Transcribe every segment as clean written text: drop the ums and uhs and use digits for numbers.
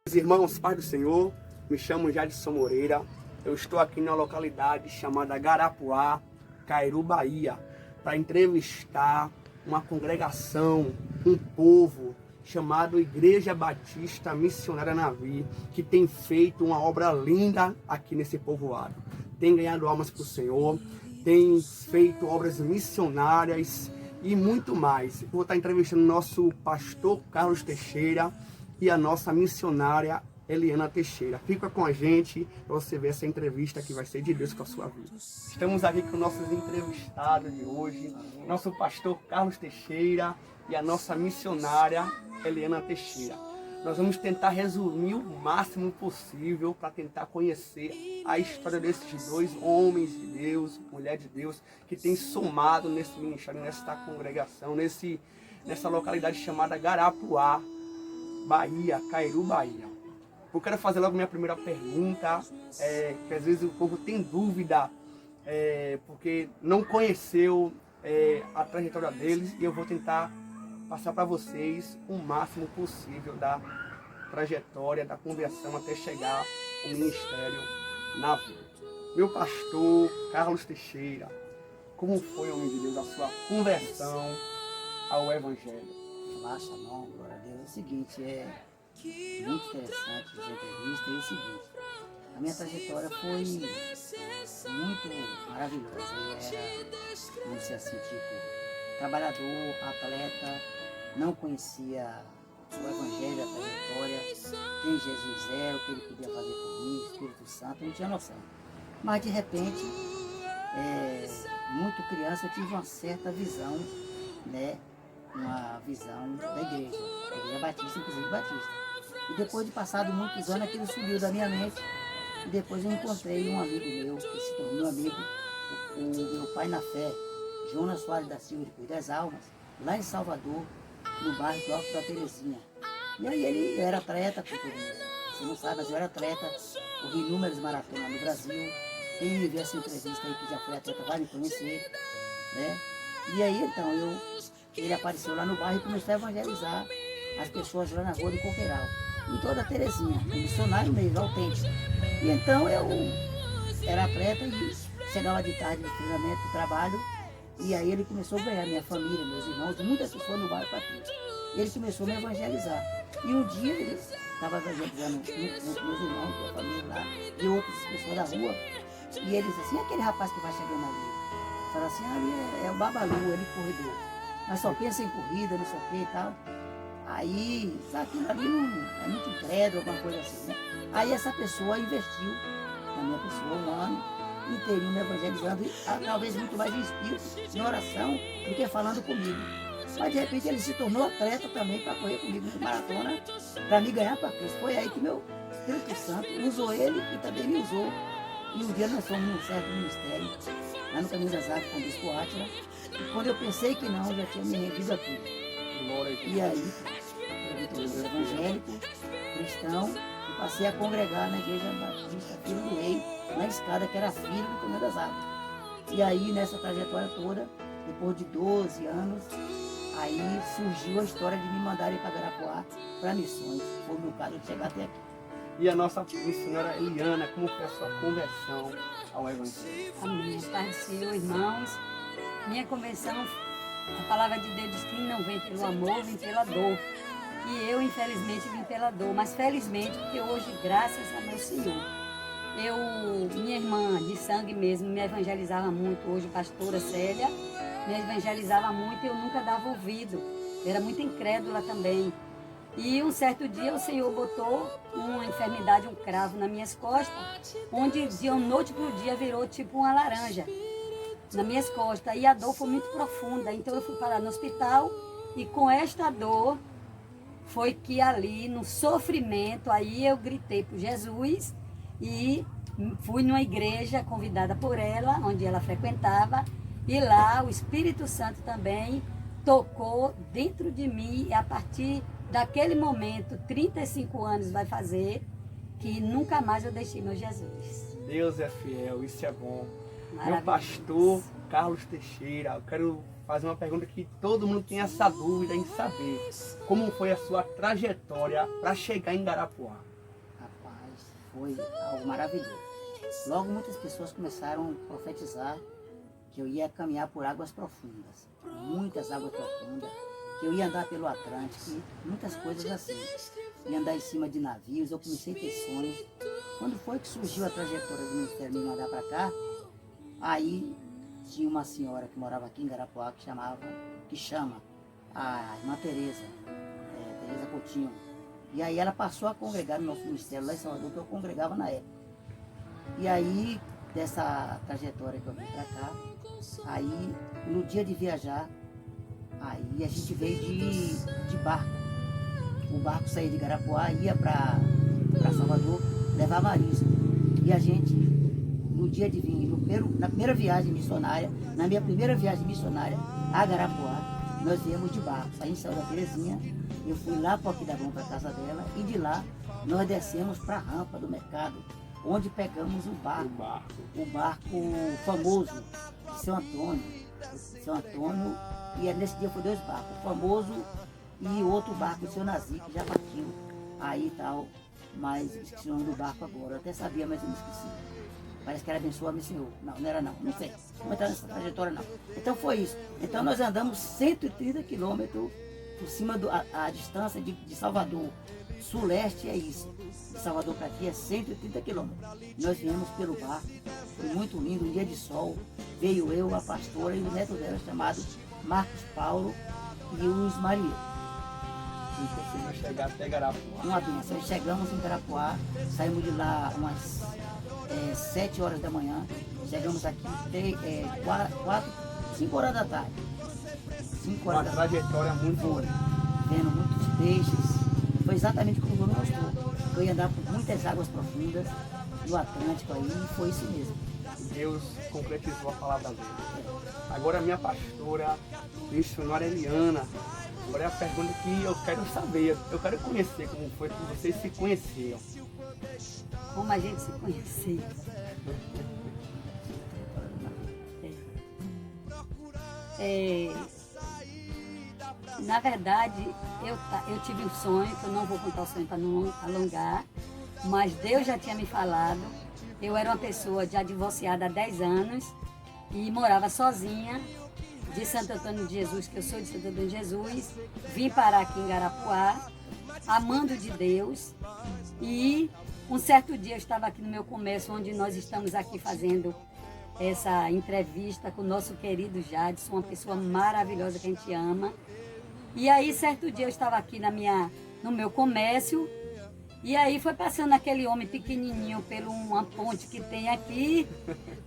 Meus irmãos, paz do Senhor, me chamo Jadson Moreira. Eu estou aqui na localidade chamada Garapuá, Cairu, Bahia, para entrevistar uma congregação, um povo chamado Igreja Batista Missionária Navi, que tem feito uma obra linda aqui nesse povoado. Tem ganhado almas para o Senhor, tem feito obras missionárias e muito mais. Eu vou estar entrevistando o nosso pastor Carlos Teixeira e a nossa missionária Eliana Teixeira. Fica com a gente para você ver essa entrevista que vai ser de Deus com a sua vida. Estamos aqui com nossos entrevistados de hoje, nosso pastor Carlos Teixeira e a nossa missionária Eliana Teixeira. Nós vamos tentar resumir o máximo possível para tentar conhecer a história desses dois homens de Deus, mulher de Deus, que tem somado nesse ministério, nessa congregação, nessa localidade chamada Garapuá, Bahia, Cairu, Bahia. Eu quero fazer logo minha primeira pergunta, que às vezes o povo tem dúvida, porque não conheceu a trajetória deles, e eu vou tentar passar para vocês o máximo possível da trajetória, da conversão até chegar ao ministério na vida. Meu pastor Carlos Teixeira, como foi, homem de Deus, a sua conversão ao Evangelho? Baixa a mão, glória a Deus. É o seguinte, é muito interessante essa entrevista. É o seguinte, a minha trajetória foi muito maravilhosa. Eu era, vamos dizer assim, tipo, trabalhador, atleta, não conhecia o Evangelho, a trajetória, quem Jesus era, o que ele podia fazer por mim, o Espírito Santo, eu não tinha noção. Mas de repente, muito criança, eu tive uma certa visão, né? Uma visão da igreja Batista, inclusive Batista. E depois de passado muitos anos, aquilo subiu da minha mente. E depois eu encontrei um amigo meu, que se tornou meu amigo, o meu pai na fé, Jonas Soares da Silva, de Cruz das Almas, lá em Salvador, no bairro do Alto da Terezinha. E aí ele era atleta, você não sabe, mas eu era atleta, corri inúmeras maratonas no Brasil. Quem me vê essa entrevista aí, que já foi atleta, vai me conhecer, né? E aí então ele apareceu lá no bairro e começou a evangelizar as pessoas lá na rua do Coqueiral, em toda a Terezinha, um missionário mesmo, autêntico. E então eu era atleta e chegava de tarde no treinamento, do trabalho, e aí ele começou a ganhar minha família, meus irmãos, muitas pessoas no bairro Patrícia. E ele começou a me evangelizar. E um dia ele estava evangelizando junto com meus irmãos, minha família lá, e outras pessoas da rua, e ele disse assim, aquele rapaz que vai chegando ali, fala assim, ali é o Babalu, ele corredor. Mas só pensa em corrida, não sei o que e tal. Aí, sabe, aquilo ali não é muito incrédulo, alguma coisa assim, né? Aí essa pessoa investiu na minha pessoa um ano inteirinho me evangelizando, e talvez muito mais em espírito, em oração, do que falando comigo. Mas de repente ele se tornou atleta também para correr comigo no maratona, para me ganhar para Cristo. Foi aí que meu Espírito Santo usou ele e também me usou. E um dia nós fomos num certo ministério, lá no Caminho das Artes, com o Bispo Átila, e quando eu pensei que não, eu já tinha me rendido a tudo. E aí, eu me tornei evangélico, cristão, e passei a congregar na Igreja Batista Filho do Rei, na escada que era filho do Caminho das Águas. E aí, nessa trajetória toda, depois de 12 anos, aí surgiu a história de me mandarem para Garapuá, para missões. Foi o meu caso de chegar até aqui. E a nossa missionária Eliana, como foi a sua conversão ao Evangelho? Amém. Pai do Senhor, irmãos, minha conversão, a palavra de Deus diz que não vem pelo amor, vem pela dor. E eu, infelizmente, vim pela dor, mas felizmente, porque hoje, graças a meu Senhor, minha irmã de sangue mesmo, me evangelizava muito, hoje pastora Célia, me evangelizava muito e eu nunca dava ouvido, eu era muito incrédula também. E um certo dia o Senhor botou uma enfermidade, um cravo nas minhas costas, onde de uma noite para o dia virou tipo uma laranja nas minhas costas. E a dor foi muito profunda, então eu fui parar no hospital e com esta dor foi que ali no sofrimento, aí eu gritei por Jesus e fui numa igreja convidada por ela, onde ela frequentava, e lá o Espírito Santo também tocou dentro de mim e a partir daquele momento, 35 anos vai fazer, que nunca mais eu deixei meu Jesus. Deus é fiel, isso é bom. Meu pastor Carlos Teixeira, eu quero fazer uma pergunta que todo mundo tem essa dúvida em saber. Como foi a sua trajetória para chegar em Garapuá? foi algo maravilhoso. Logo muitas pessoas começaram a profetizar que eu ia caminhar por águas profundas, muitas águas profundas, que eu ia andar pelo Atlântico, muitas coisas assim. Ia andar em cima de navios, eu comecei a ter sonhos. Quando foi que surgiu a trajetória do ministério me mandar para cá, aí tinha uma senhora que morava aqui em Garapuá que chama a irmã Tereza Coutinho. E aí ela passou a congregar no nosso ministério lá em Salvador, que eu congregava na época. E aí, dessa trajetória que eu vim para cá, aí no dia de viajar, aí a gente veio de barco. O barco saía de Garapuá, ia para Salvador, levava arisco. E a gente, no dia de vir, na primeira viagem missionária, na minha primeira viagem missionária a Garapuá, nós viemos de barco. Saí em São da Terezinha, eu fui lá para o Aquidabão, para a casa dela, e de lá nós descemos para a rampa do mercado, onde pegamos o barco famoso de São Antônio. E nesse dia foi 2 barcos, o famoso e outro barco, o seu Nazi, que já partiu aí e tal, mas esqueci o nome do barco agora, eu até sabia, mas eu me esqueci. Parece que era Abençoa-me Senhor. Não era não sei. Não vou entrar nessa trajetória não. Então foi isso. Então nós andamos 130 quilômetros por cima a distância de Salvador. Sul-leste é isso. De Salvador para aqui é 130 quilômetros. Nós viemos pelo barco, foi muito lindo, um dia de sol. Veio eu, a pastora e o neto dela chamado Marcos Paulo e o Ismael. E conseguimos chegar até Garapuá. Uma benção. Chegamos em Garapuá, saímos de lá umas 7 horas da manhã, chegamos aqui 5 horas da tarde. 5 horas Uma trajetória muito boa. Vendo muitos peixes. Foi exatamente como o Bruno mostrou. Eu ia andar por muitas águas profundas do Atlântico aí, e foi isso mesmo. Deus concretizou a palavra dele. Agora a minha pastora, missionária Eliana, agora é a pergunta que eu quero saber, eu quero conhecer como foi que vocês se conheceram. Como a gente se conheceu. Na verdade, eu tive um sonho, que eu não vou contar o sonho para não alongar, mas Deus já tinha me falado. Eu era uma pessoa já divorciada há 10 anos e morava sozinha de Santo Antônio de Jesus, que eu sou de Santo Antônio de Jesus. Vim parar aqui em Garapuá, amando de Deus, e um certo dia eu estava aqui no meu comércio, onde nós estamos aqui fazendo essa entrevista com o nosso querido Jadson, uma pessoa maravilhosa que a gente ama. E aí, certo dia eu estava aqui no meu comércio, e aí foi passando aquele homem pequenininho por uma ponte que tem aqui,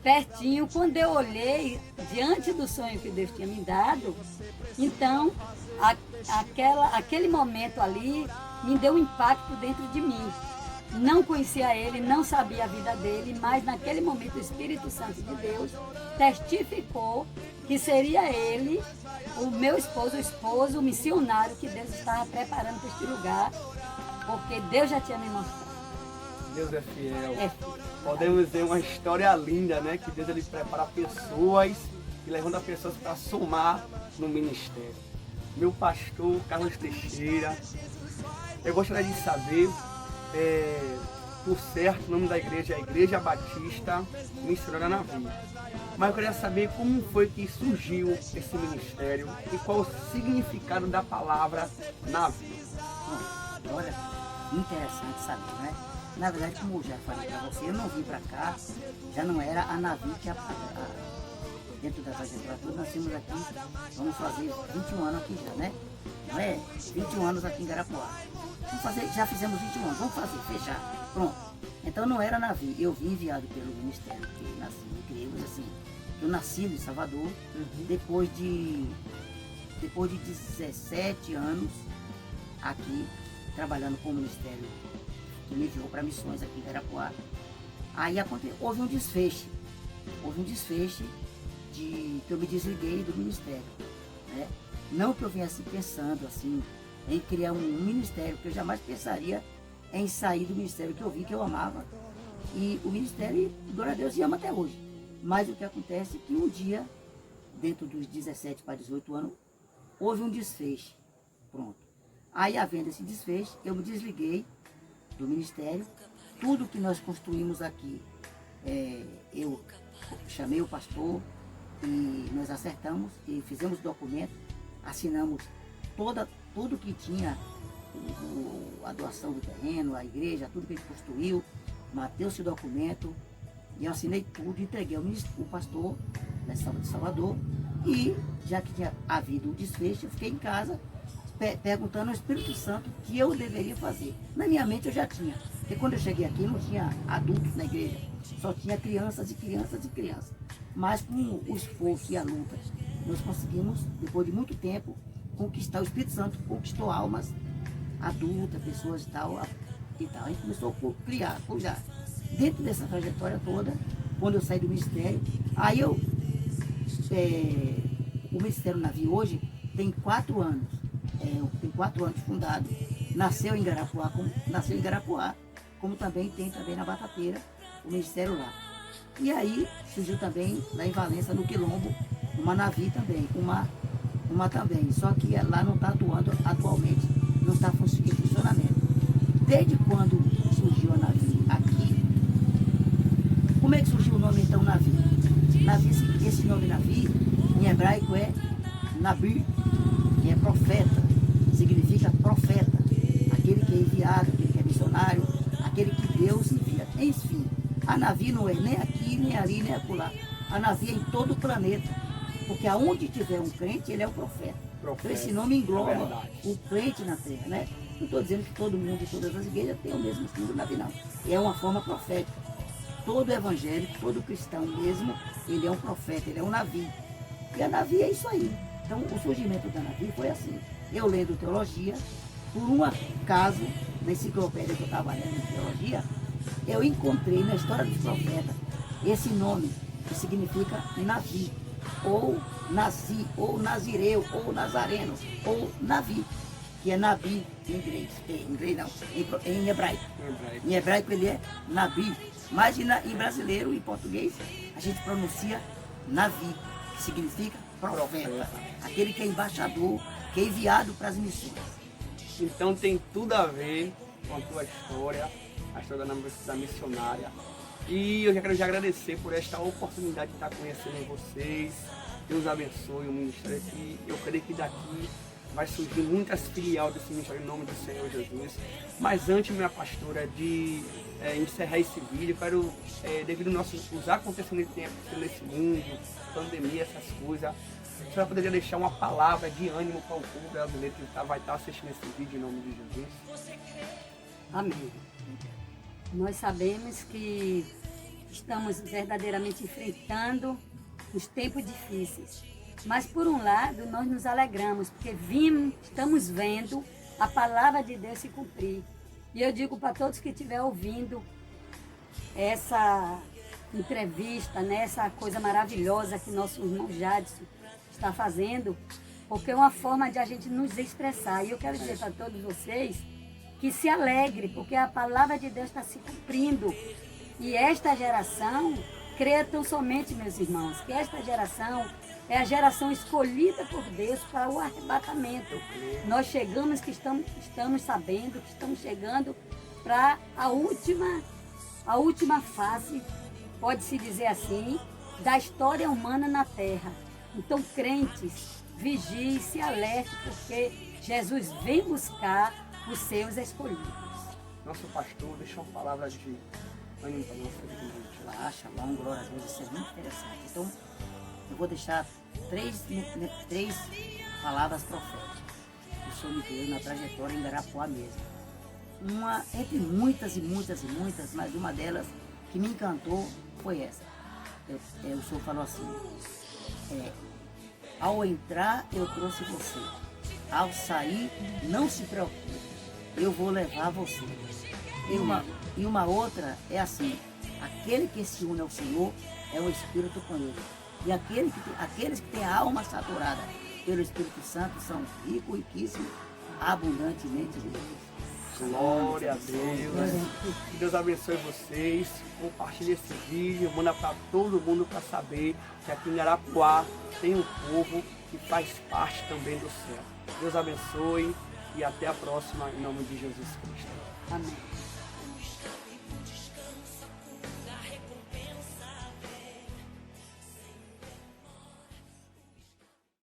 pertinho. Quando eu olhei, diante do sonho que Deus tinha me dado, então, aquele momento ali me deu um impacto dentro de mim. Não conhecia ele, não sabia a vida dele, mas naquele momento o Espírito Santo de Deus testificou que seria ele, o meu esposo, o missionário que Deus estava preparando para este lugar, porque Deus já tinha me mostrado. Deus é fiel. É fiel. Podemos ver uma história linda, né? Que Deus ele prepara pessoas e levanta pessoas para somar no ministério. Meu pastor Carlos Teixeira, eu gostaria de saber, por certo, o nome da igreja é a Igreja Batista Missionária Navi. Mas eu queria saber como foi que surgiu esse ministério e qual o significado da palavra Navi. Bom, olha, interessante saber, né? Na verdade, como eu já falei para você, eu não vim para cá, já não era a Navi que dentro da trajetória toda, nós temos aqui, vamos fazer 21 anos aqui já, né? Não é? 21 anos aqui em Garapuá. Já fizemos 21 anos, vamos fazer, fechar, pronto. Então não era Navi, eu vim enviado pelo ministério, que nasci, criamos assim. Eu nasci em Salvador, depois de 17 anos aqui, trabalhando com o ministério, que me enviou para missões aqui em Garapuá. Aí houve um desfeche que eu me desliguei do ministério, né? Não que eu viesse pensando assim, em criar um ministério, que eu jamais pensaria em sair do ministério que eu vi, que eu amava. E o ministério, glória a Deus, e ama até hoje. Mas o que acontece é que um dia, dentro dos 17 para 18 anos, houve um desfeche. Pronto. Aí, havendo esse desfeche, eu me desliguei do ministério tudo que nós construímos aqui, eu chamei o pastor e nós acertamos e fizemos documento, assinamos tudo que tinha, a doação do terreno, a igreja, tudo que a gente construiu, matei-se o documento e eu assinei tudo, entreguei o pastor da de Salvador e já que tinha havido o desfecho, eu fiquei em casa perguntando ao Espírito Santo o que eu deveria fazer. Na minha mente eu já tinha, porque quando eu cheguei aqui não tinha adultos na igreja, só tinha crianças e crianças e crianças. Mas com o esforço e a luta, nós conseguimos, depois de muito tempo, conquistar. O Espírito Santo conquistou almas adultas, pessoas e tal. A gente começou a criar, cuidar. Dentro dessa trajetória toda, quando eu saí do ministério, aí o Ministério Navi hoje tem 4 anos. Tem 4 anos fundado. Nasceu em Garapuá, como também tem também na Batateira, o Ministério lá. E aí surgiu também lá em Valença, no Quilombo, uma Navi também, uma também. Só que lá não está atuando atualmente, não está em funcionamento. Desde quando surgiu a Navi aqui, como é que surgiu o nome então Navi? Navi, esse nome Navi, em hebraico é Nabi, que é profeta, significa profeta, aquele que é enviado, aquele que é missionário, aquele que Deus envia. Enfim, a Navi não é nem aqui, nem ali, nem acolá. A Navi é em todo o planeta, porque aonde tiver um crente, ele é o profeta. Então esse nome engloba o crente na terra, né? Não estou dizendo que todo mundo, todas as igrejas têm o mesmo símbolo Navi, não. É uma forma profética. Todo evangélico, todo cristão mesmo, ele é um profeta, ele é um Navi. E a Navi é isso aí. Então o surgimento da Navi foi assim. Eu lendo teologia, por um acaso, na enciclopédia que eu estava lendo em teologia, eu encontrei na história dos profetas esse nome, que significa Navi, ou Nazi, ou Nazireu, ou Nazareno, ou Navi, que é Nabi em inglês. Em inglês não, em hebraico. Em hebraico ele é Nabi, mas em brasileiro, em português, a gente pronuncia Navi, que significa profeta, aquele que é embaixador, que é enviado para as missões. Então tem tudo a ver com a tua história, a história da missionária. E eu já quero agradecer por esta oportunidade de estar conhecendo vocês. Deus abençoe o ministério aqui. Eu creio que daqui vai surgir muitas filiais desse ministério em nome do Senhor Jesus. Mas antes, minha pastora, de encerrar esse vídeo, eu quero, devido aos acontecimentos que tem acontecido nesse mundo, pandemia, essas coisas, a senhora poderia deixar uma palavra de ânimo para o povo brasileiro que vai estar assistindo esse vídeo em nome de Jesus? Amém. Nós sabemos que estamos verdadeiramente enfrentando os tempos difíceis. Mas por um lado, nós nos alegramos, porque estamos vendo a palavra de Deus se cumprir. E eu digo para todos que estiverem ouvindo essa entrevista, né, essa coisa maravilhosa que nosso irmão Jadson está fazendo, porque é uma forma de a gente nos expressar. E eu quero dizer para todos vocês que se alegre, porque a palavra de Deus está se cumprindo. E esta geração, creia tão somente, meus irmãos, que esta geração é a geração escolhida por Deus para o arrebatamento. Nós chegamos, que estamos sabendo que estamos chegando para a última fase, pode-se dizer assim, da história humana na Terra. Então, crentes, vigiem, se alerte, porque Jesus vem buscar os seus escolhidos. Nosso pastor, deixa uma palavra de ânimo para nossa vida. Shalom, glória a Deus, isso é muito interessante. Então, eu vou deixar três palavras proféticas que o Senhor me deu na trajetória em Garapuá mesmo. Uma, entre muitas e muitas e muitas, mas uma delas que me encantou foi essa. O Senhor falou assim, ao entrar eu trouxe você, ao sair não se preocupe, eu vou levar você. E uma outra é assim, aquele que se une ao Senhor é o Espírito com ele. E aqueles que têm a alma saturada pelo Espírito Santo são ricos, riquíssimos, abundantemente de Deus. Glória a Deus. Que Deus abençoe vocês. Compartilhe esse vídeo, manda para todo mundo para saber que aqui em Arapuá tem um povo que faz parte também do céu. Deus abençoe e até a próxima em nome de Jesus Cristo. Amém.